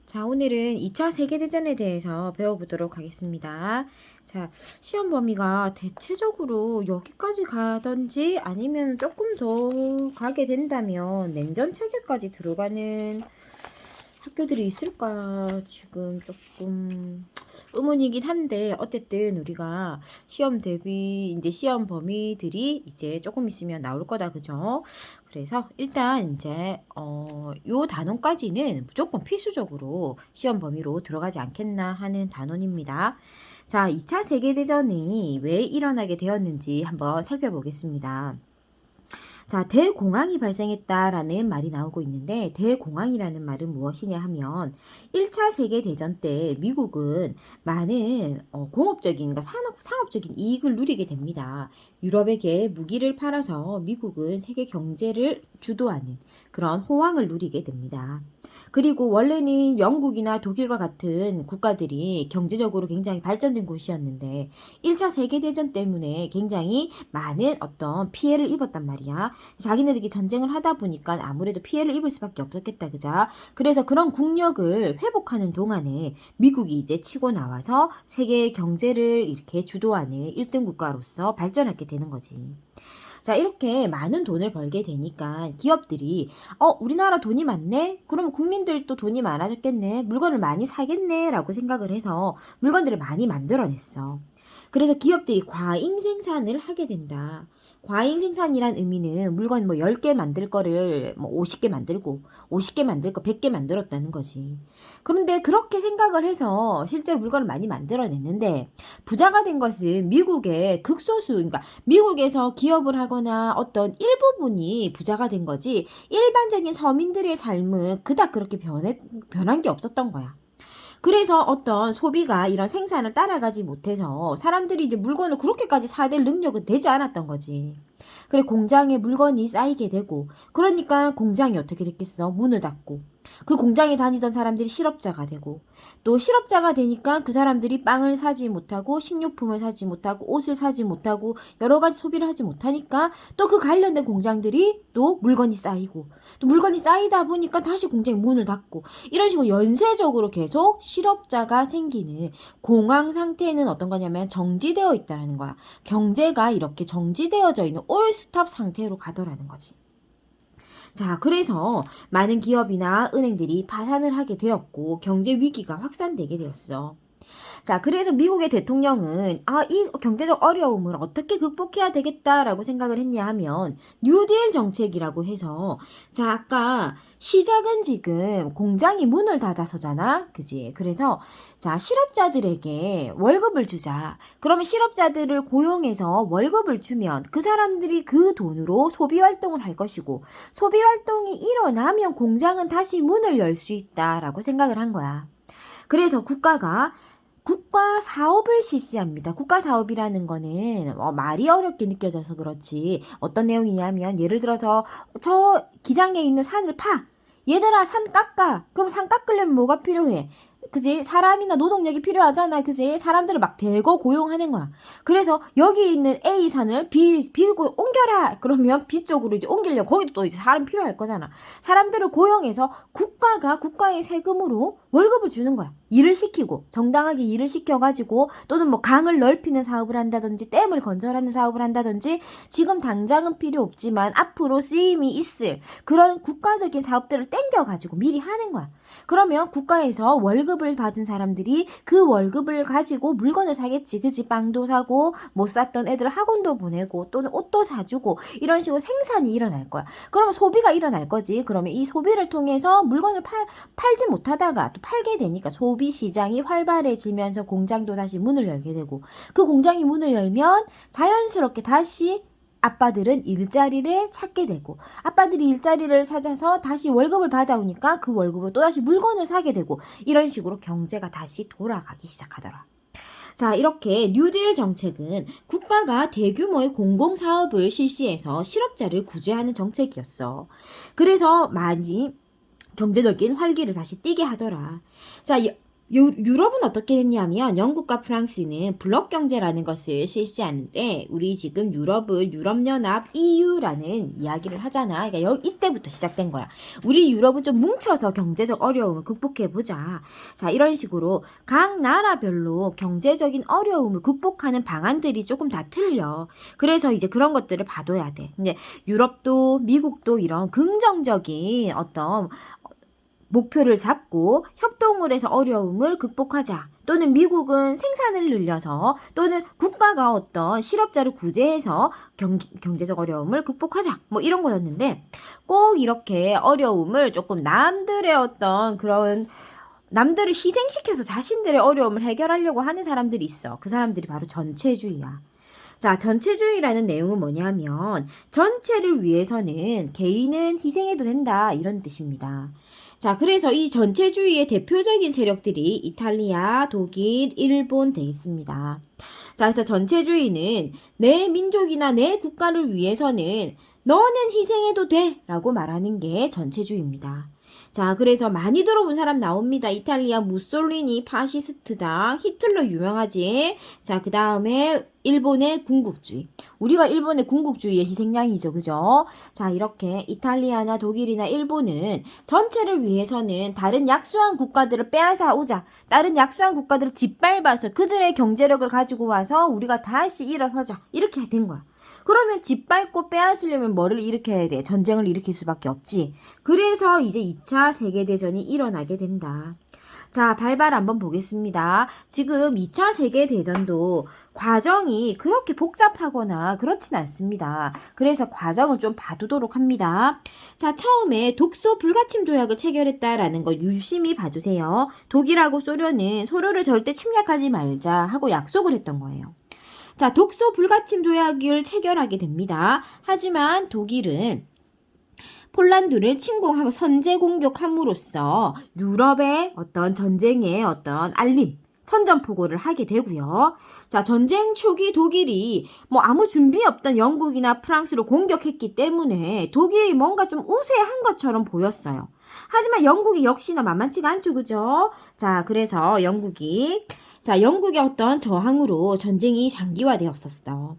자, 오늘은 2차 세계대전에 대해서 배워보도록 하겠습니다. 자, 시험 범위가 대체적으로 여기까지 가던지 아니면 조금 더 가게 된다면 냉전 체제까지 들어가는 학교들이 있을까 지금 조금 의문이긴 한데, 어쨌든 우리가 시험 대비 이제 시험 범위들이 이제 조금 있으면 나올 거다, 그죠? 그래서 일단 이제 요 단원까지는 무조건 필수적으로 시험 범위로 들어가지 않겠나 하는 단원입니다. 자, 2차 세계대전이 왜 일어나게 되었는지 한번 살펴보겠습니다. 자, 대공황이 발생했다라는 말이 나오고 있는데, 대공황이라는 말은 무엇이냐 하면 1차 세계대전 때 미국은 많은 공업적인, 그러니까 상업적인 이익을 누리게 됩니다. 유럽에게 무기를 팔아서 미국은 세계 경제를 주도하는 그런 호황을 누리게 됩니다. 그리고 원래는 영국이나 독일과 같은 국가들이 경제적으로 굉장히 발전된 곳이었는데 1차 세계대전 때문에 굉장히 많은 어떤 피해를 입었단 말이야. 자기네들이 전쟁을 하다 보니까 아무래도 피해를 입을 수밖에 없었겠다, 그자? 그래서 그런 국력을 회복하는 동안에 미국이 이제 치고 나와서 세계 경제를 이렇게 주도하는 1등 국가로서 발전하게 되는 거지. 자, 이렇게 많은 돈을 벌게 되니까 기업들이 우리나라 돈이 많네? 그럼 국민들도 돈이 많아졌겠네? 물건을 많이 사겠네? 라고 생각을 해서 물건들을 많이 만들어냈어. 그래서 기업들이 과잉 생산을 하게 된다. 과잉 생산이란 의미는 물건 뭐 10개 만들 거를 뭐 50개 만들고 50개 만들 거 100개 만들었다는 거지. 그런데 그렇게 생각을 해서 실제로 물건을 많이 만들어냈는데 부자가 된 것은 미국의 극소수, 그러니까 미국에서 기업을 하거나 어떤 일부분이 부자가 된 거지 일반적인 서민들의 삶은 그닥 그렇게 변한 게 없었던 거야. 그래서 어떤 소비가 이런 생산을 따라가지 못해서 사람들이 이제 물건을 그렇게까지 사댈 능력은 되지 않았던 거지. 그래, 공장에 물건이 쌓이게 되고, 그러니까 공장이 어떻게 됐겠어? 문을 닫고. 그 공장에 다니던 사람들이 실업자가 되고, 또 실업자가 되니까 그 사람들이 빵을 사지 못하고, 식료품을 사지 못하고, 옷을 사지 못하고, 여러 가지 소비를 하지 못하니까 또 그 관련된 공장들이 또 물건이 쌓이고, 또 물건이 쌓이다 보니까 다시 공장이 문을 닫고, 이런 식으로 연쇄적으로 계속 실업자가 생기는 공황 상태는 어떤 거냐면 정지되어 있다는 거야. 경제가 이렇게 정지되어져 있는 올스톱 상태로 가더라는 거지. 자, 그래서 많은 기업이나 은행들이 파산을 하게 되었고 경제 위기가 확산되게 되었어. 자, 그래서 미국의 대통령은 이 경제적 어려움을 어떻게 극복해야 되겠다라고 생각을 했냐 하면 뉴딜 정책이라고 해서, 자, 아까 시작은 지금 공장이 문을 닫아서잖아. 그지? 그래서 자, 실업자들에게 월급을 주자. 그러면 실업자들을 고용해서 월급을 주면 그 사람들이 그 돈으로 소비 활동을 할 것이고, 소비 활동이 일어나면 공장은 다시 문을 열 수 있다라고 생각을 한 거야. 그래서 국가가 국가 사업을 실시합니다. 국가 사업이라는 거는 말이 어렵게 느껴져서 그렇지 어떤 내용이냐면, 예를 들어서 저 기장에 있는 산을 파. 얘들아, 산 깎아. 그럼 산 깎으려면 뭐가 필요해? 그지? 사람이나 노동력이 필요하잖아. 그지? 사람들을 막 대거 고용하는 거야. 그래서 여기 있는 A 산을 B고 옮겨라. 그러면 B 쪽으로 이제 옮기려면 거기도 또 이제 사람 필요할 거잖아. 사람들을 고용해서 국가가 국가의 세금으로 월급을 주는 거야. 일을 시키고 정당하게 일을 시켜가지고, 또는 뭐 강을 넓히는 사업을 한다든지 댐을 건설하는 사업을 한다든지 지금 당장은 필요 없지만 앞으로 쓰임이 있을 그런 국가적인 사업들을 땡겨가지고 미리 하는 거야. 그러면 국가에서 월급을 받은 사람들이 그 월급을 가지고 물건을 사겠지. 그치? 빵도 사고 못 샀던 애들 학원도 보내고 또는 옷도 사주고 이런 식으로 생산이 일어날 거야. 그러면 소비가 일어날 거지. 그러면 이 소비를 통해서 물건을 팔지 못하다가 또 팔게 되니까 소비 시장이 활발해지면서 공장도 다시 문을 열게 되고, 그 공장이 문을 열면 자연스럽게 다시 아빠들은 일자리를 찾게 되고, 아빠들이 일자리를 찾아서 다시 월급을 받아오니까 그 월급으로 또다시 물건을 사게 되고, 이런 식으로 경제가 다시 돌아가기 시작하더라. 자, 이렇게 뉴딜 정책은 국가가 대규모의 공공사업을 실시해서 실업자를 구제하는 정책이었어. 그래서 많이 경제적인 활기를 다시 띠게 하더라. 자, 유럽은 어떻게 됐냐면 영국과 프랑스는 블록 경제라는 것을 실시하는데 우리 지금 유럽은 유럽연합 EU라는 이야기를 하잖아. 그러니까 이때부터 시작된 거야. 우리 유럽은 좀 뭉쳐서 경제적 어려움을 극복해보자. 자, 이런 식으로 각 나라별로 경제적인 어려움을 극복하는 방안들이 조금 다 틀려. 그래서 이제 그런 것들을 봐둬야 돼. 근데 유럽도 미국도 이런 긍정적인 어떤 목표를 잡고 협동을 해서 어려움을 극복하자. 또는 미국은 생산을 늘려서 또는 국가가 어떤 실업자를 구제해서 경제적 어려움을 극복하자. 뭐 이런 거였는데 꼭 이렇게 어려움을 조금 남들의 어떤 그런 남들을 희생시켜서 자신들의 어려움을 해결하려고 하는 사람들이 있어. 그 사람들이 바로 전체주의야. 자, 전체주의라는 내용은 뭐냐면 전체를 위해서는 개인은 희생해도 된다 이런 뜻입니다. 자, 그래서 이 전체주의의 대표적인 세력들이 이탈리아, 독일, 일본 되겠습니다. 자, 그래서 전체주의는 내 민족이나 내 국가를 위해서는 너는 희생해도 돼 라고 말하는 게 전체주의입니다. 자, 그래서 많이 들어본 사람 나옵니다. 이탈리아 무솔리니 파시스트당, 히틀러 유명하지. 자, 그 다음에 일본의 군국주의. 우리가 일본의 군국주의의 희생양이죠. 그죠? 자, 이렇게 이탈리아나 독일이나 일본은 전체를 위해서는 다른 약소한 국가들을 빼앗아 오자. 다른 약소한 국가들을 짓밟아서 그들의 경제력을 가지고 와서 우리가 다시 일어서자. 이렇게 된 거야. 그러면 짓밟고 빼앗으려면 뭐를 일으켜야 돼? 전쟁을 일으킬 수밖에 없지. 그래서 이제 2차 세계대전이 일어나게 된다. 자, 발발 한번 보겠습니다. 지금 2차 세계대전도 과정이 그렇게 복잡하거나 그렇진 않습니다. 그래서 과정을 좀 봐두도록 합니다. 자, 처음에 독소 불가침 조약을 체결했다라는 거 유심히 봐주세요. 독일하고 소련은 서로를 절대 침략하지 말자 하고 약속을 했던 거예요. 자, 독소 불가침 조약을 체결하게 됩니다. 하지만 독일은 폴란드를 침공하고 선제 공격함으로써 유럽의 어떤 전쟁의 어떤 알림, 선전포고를 하게 되고요. 자, 전쟁 초기 독일이 뭐 아무 준비 없던 영국이나 프랑스를 공격했기 때문에 독일이 뭔가 좀 우세한 것처럼 보였어요. 하지만 영국이 역시나 만만치가 않죠, 그죠? 자, 그래서 영국의 어떤 저항으로 전쟁이 장기화되었었어.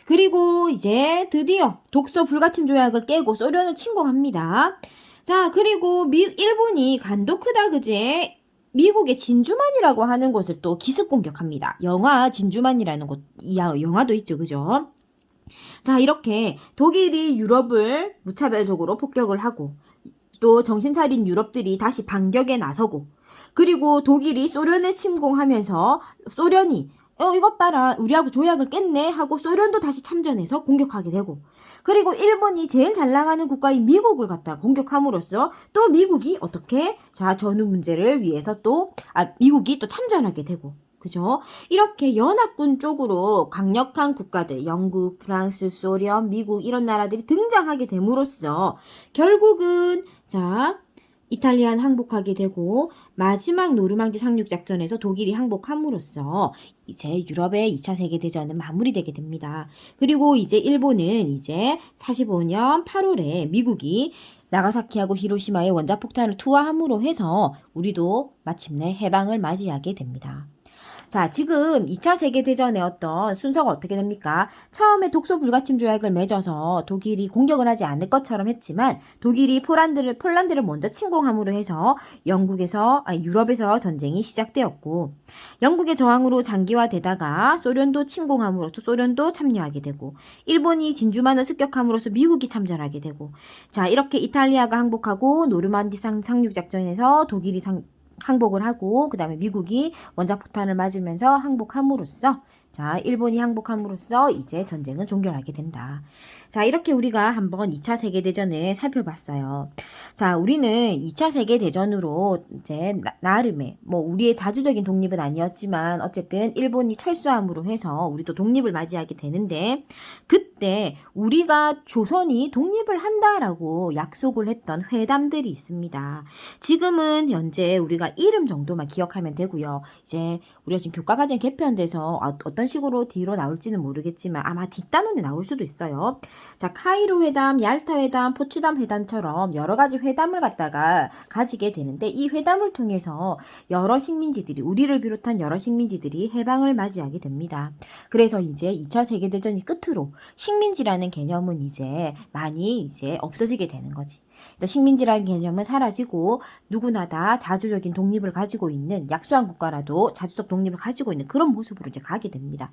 그리고 이제 드디어 독소 불가침 조약을 깨고 소련을 침공합니다. 자, 그리고 일본이 간도 크다 그제 미국의 진주만이라고 하는 곳을 또 기습 공격합니다. 영화 진주만이라는 곳, 영화도 있죠, 그죠? 자, 이렇게 독일이 유럽을 무차별적으로 폭격을 하고 또 정신 차린 유럽들이 다시 반격에 나서고 그리고 독일이 소련을 침공하면서 소련이 이것 봐라 우리하고 조약을 깼네 하고 소련도 다시 참전해서 공격하게 되고 그리고 일본이 제일 잘 나가는 국가인 미국을 갖다 공격함으로써 또 미국이 어떻게 자 전후 문제를 위해서 미국이 또 참전하게 되고 그죠? 이렇게 연합군 쪽으로 강력한 국가들, 영국, 프랑스, 소련, 미국 이런 나라들이 등장하게 됨으로써 결국은 이탈리아는 항복하게 되고 마지막 노르망디 상륙작전에서 독일이 항복함으로써 이제 유럽의 2차 세계대전은 마무리되게 됩니다. 그리고 이제 일본은 이제 45년 8월에 미국이 나가사키하고 히로시마에 원자폭탄을 투하함으로 해서 우리도 마침내 해방을 맞이하게 됩니다. 자, 지금 2차 세계대전의 어떤 순서가 어떻게 됩니까? 처음에 독소 불가침 조약을 맺어서 독일이 공격을 하지 않을 것처럼 했지만 독일이 폴란드를 먼저 침공함으로 해서 유럽에서 전쟁이 시작되었고 영국의 저항으로 장기화되다가 소련도 침공함으로써 소련도 참여하게 되고 일본이 진주만을 습격함으로써 미국이 참전하게 되고 자, 이렇게 이탈리아가 항복하고 노르만디 상륙작전에서 독일이 항복을 하고 그 다음에 미국이 원자폭탄을 맞으면서 항복함으로써 일본이 항복함으로써 이제 전쟁은 종결하게 된다. 자, 이렇게 우리가 한번 2차 세계대전을 살펴봤어요. 자, 우리는 2차 세계대전으로 이제 나름의 우리의 자주적인 독립은 아니었지만 어쨌든 일본이 철수함으로 해서 우리도 독립을 맞이하게 되는데 그때 그때 우리가 조선이 독립을 한다라고 약속을 했던 회담들이 있습니다. 지금은 현재 우리가 이름 정도만 기억하면 되고요. 이제 우리가 지금 교과과정 개편돼서 어떤 식으로 뒤로 나올지는 모르겠지만 아마 뒷단원에 나올 수도 있어요. 자, 카이로 회담, 얄타 회담, 포츠담 회담처럼 여러 가지 회담을 갖다가 가지게 되는데 이 회담을 통해서 여러 식민지들이 우리를 비롯한 여러 식민지들이 해방을 맞이하게 됩니다. 그래서 이제 2차 세계대전이 끝으로 식민지라는 개념은 이제 많이 이제 없어지게 되는 거지. 식민지라는 개념은 사라지고 누구나 다 자주적인 독립을 가지고 있는 약소한 국가라도 자주적 독립을 가지고 있는 그런 모습으로 이제 가게 됩니다.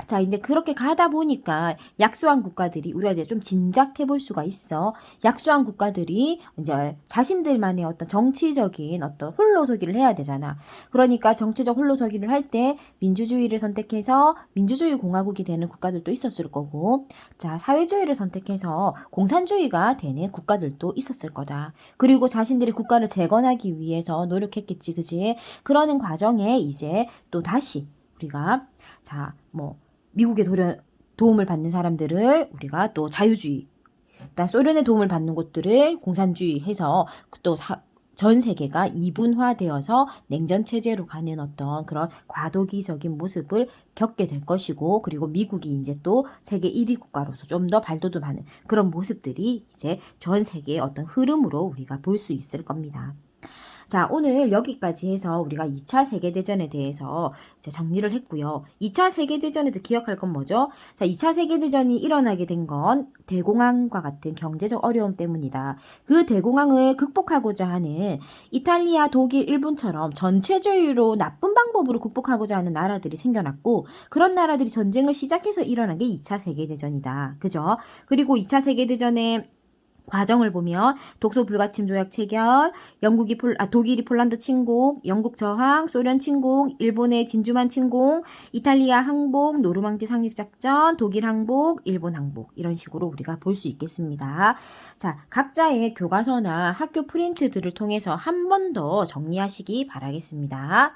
자, 이제 그렇게 가다 보니까 약소한 국가들이 우리가 이제 좀 짐작해 볼 수가 있어. 약소한 국가들이 이제 자신들만의 어떤 정치적인 어떤 홀로서기를 해야 되잖아. 그러니까 정치적 홀로서기를 할 때 민주주의를 선택해서 민주주의 공화국이 되는 국가들도 있었을 거고, 자, 사회주의를 선택해서 공산주의가 되는 국가들도 있었을 거다. 그리고 자신들이 국가를 재건하기 위해서 노력했겠지, 그지? 그러는 과정에 이제 또 다시 우리가 자, 뭐 미국의 도움을 받는 사람들을 우리가 또 자유주의, 소련의 도움을 받는 곳들을 공산주의 해서 또 전 세계가 이분화되어서 냉전 체제로 가는 어떤 그런 과도기적인 모습을 겪게 될 것이고, 그리고 미국이 이제 또 세계 1위 국가로서 좀 더 발돋움하는 그런 모습들이 이제 전 세계의 어떤 흐름으로 우리가 볼 수 있을 겁니다. 자, 오늘 여기까지 해서 우리가 2차 세계대전에 대해서 이제 정리를 했고요. 2차 세계대전에도 기억할 건 뭐죠? 자, 2차 세계대전이 일어나게 된 건 대공황과 같은 경제적 어려움 때문이다. 그 대공황을 극복하고자 하는 이탈리아, 독일, 일본처럼 전체주의로 나쁜 방법으로 극복하고자 하는 나라들이 생겨났고, 그런 나라들이 전쟁을 시작해서 일어난 게 2차 세계대전이다. 그죠? 그리고 2차 세계대전에 과정을 보면 독소 불가침 조약 체결, 독일이 폴란드 침공, 영국 저항, 소련 침공, 일본의 진주만 침공, 이탈리아 항복, 노르망디 상륙 작전, 독일 항복, 일본 항복, 이런 식으로 우리가 볼 수 있겠습니다. 자, 각자의 교과서나 학교 프린트들을 통해서 한 번 더 정리하시기 바라겠습니다.